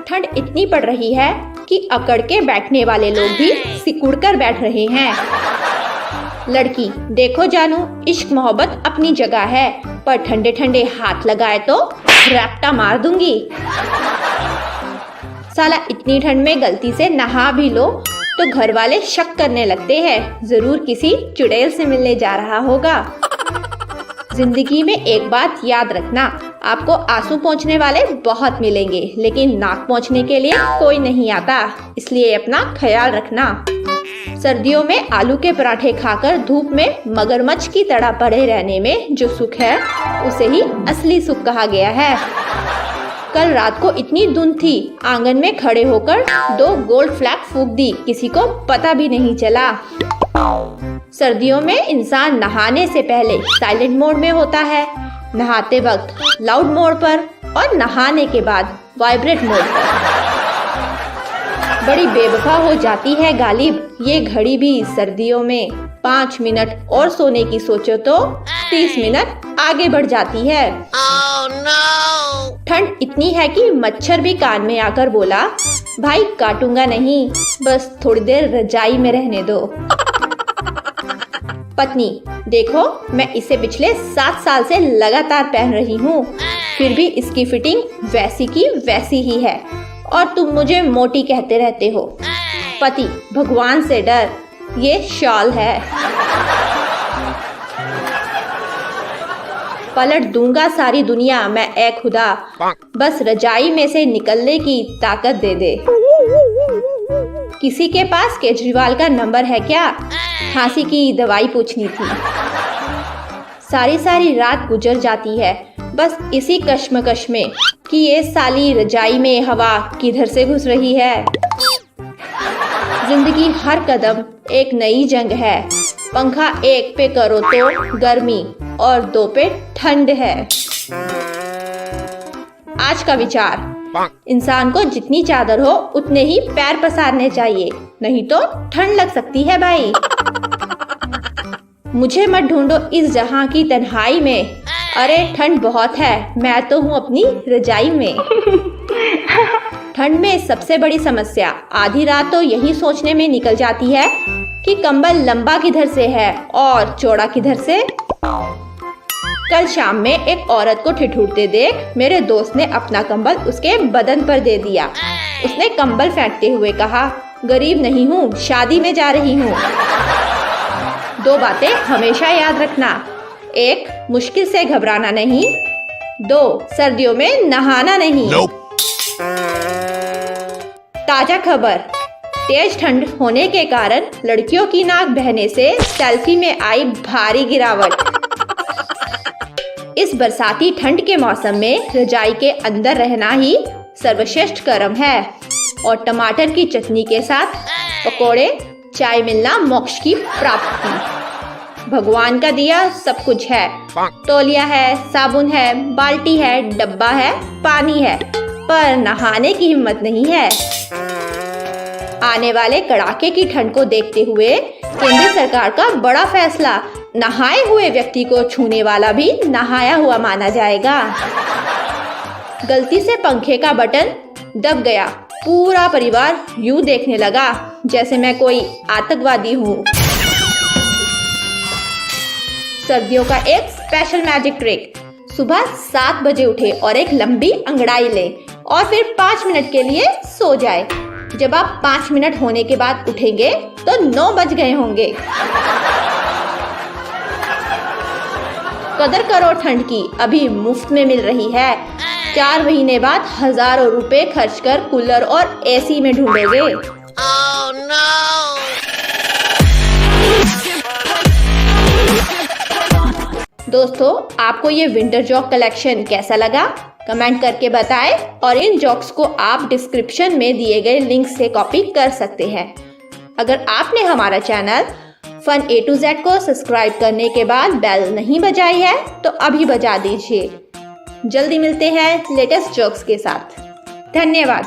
ठंड इतनी पड़ रही है कि अकड़ के बैठने वाले लोग भी सिकुड़ कर बैठ रहे हैं। लड़की, देखो जानू, इश्क मोहब्बत अपनी जगह है, पर ठंडे ठंडे हाथ लगाए तो रैप्टा मार दूंगी। साला इतनी ठंड में गलती से नहा भी लो तो घर वाले शक करने लगते हैं, जरूर किसी चुड़ैल से मिलने जा रहा होगा। जिंदगी में एक बात याद रखना, आपको आंसू पोंछने वाले बहुत मिलेंगे, लेकिन नाक पोंछने के लिए कोई नहीं आता, इसलिए अपना ख्याल रखना। सर्दियों में आलू के पराठे खाकर धूप में मगरमच्छ की तरह पड़े रहने में जो सुख है, उसे ही असली सुख कहा गया है। कल रात को इतनी धुंध थी, आंगन में खड़े होकर 2 गोल्ड फ्लैग फूंक दी, किसी को पता भी नहीं चला। सर्दियों में इंसान नहाने से पहले साइलेंट मोड में होता है, नहाते वक्त लाउड मोड पर और नहाने के बाद वाइब्रेट मोड पर। बड़ी बेवफा हो जाती है गालिब ये घड़ी भी सर्दियों में। 5 मिनट और सोने की सोचो तो 30 मिनट आगे बढ़ जाती है। Oh, no! ठंड इतनी है कि मच्छर भी कान में आकर बोला, भाई काटूंगा नहीं, बस थोड़ी देर रजाई में रहने दो। पत्नी, देखो मैं इसे पिछले 7 साल से लगातार पहन रही हूँ, फिर भी इसकी फिटिंग वैसी की वैसी ही है और तुम मुझे मोटी कहते रहते हो। पति, भगवान से डर, ये शॉल है। पलट दूंगा सारी दुनिया मैं, ए खुदा, बस रजाई में से निकलने की ताकत दे दे। किसी के पास केजरीवाल का नंबर है क्या? खांसी की दवाई पूछनी थी। सारी रात गुजर जाती है बस इसी कश्मकश में कि ये साली रजाई में हवा किधर से घुस रही है। जिंदगी हर कदम एक नई जंग है, पंखा 1 पे करो तो गर्मी और 2 पे ठंड है। आज का विचार, इंसान को जितनी चादर हो उतने ही पैर पसारने चाहिए, नहीं तो ठंड लग सकती है भाई। मुझे मत ढूंढो इस जहां की तन्हाई में, अरे ठंड बहुत है, मैं तो हूँ अपनी रजाई में। ठंड में सबसे बड़ी समस्या आधी रात तो यही सोचने में निकल जाती है कि कंबल लंबा किधर से है और चौड़ा किधर से। कल शाम में एक औरत को ठिठुरते देख मेरे दोस्त ने अपना कंबल उसके बदन पर दे दिया। उसने कंबल फेंकते हुए कहा, गरीब नहीं हूँ, शादी में जा रही हूँ। 2 बातें हमेशा याद रखना, 1 मुश्किल से घबराना नहीं, 2 सर्दियों में नहाना नहीं। ताजा खबर, तेज ठंड होने के कारण लड़कियों की नाक बहने से सेल्फी में आई भारी गिरावट। इस बरसाती ठंड के मौसम में रजाई के अंदर रहना ही सर्वश्रेष्ठ कर्म है और टमाटर की चटनी के साथ पकोड़े, चाय मिलना मोक्ष की प्राप्ति। भगवान का दिया सब कुछ है, तौलिया है, साबुन है, बाल्टी है, डब्बा है, पानी है, पर नहाने की हिम्मत नहीं है। आने वाले कड़ाके की ठंड को देखते हुए केंद्र सरकार का बड़ा फैसला, नहाए हुए व्यक्ति को छूने वाला भी नहाया हुआ माना जाएगा। गलती से पंखे का बटन दब गया, पूरा परिवार यूं देखने लगा जैसे मैं कोई आतंकवादी हूँ। सर्दियों का एक स्पेशल मैजिक ट्रिक, सुबह 7 बजे उठे और एक लंबी अंगड़ाई ले और फिर 5 मिनट के लिए सो जाए। जब आप 5 मिनट होने के बाद उठेंगे तो 9 बज गए होंगे। कदर करो ठंड की, अभी मुफ्त में मिल रही है। 4 महीने बाद हजारों रुपए खर्च कर कूलर और एसी में ढूंढोगे। Oh, no! दोस्तों, आपको ये विंटर जॉक कलेक्शन कैसा लगा? कमेंट करके बताएं और इन जॉक्स को आप डिस्क्रिप्शन में दिए गए लिंक से कॉपी कर सकते हैं। अगर आपने हमारा channel fun A to Z को सब्सक्राइब करने के बाद बेल नहीं बजाई है तो अभी बजा दीजिए। जल्दी मिलते हैं लेटेस्ट जॉक्स के साथ। धन्यवाद।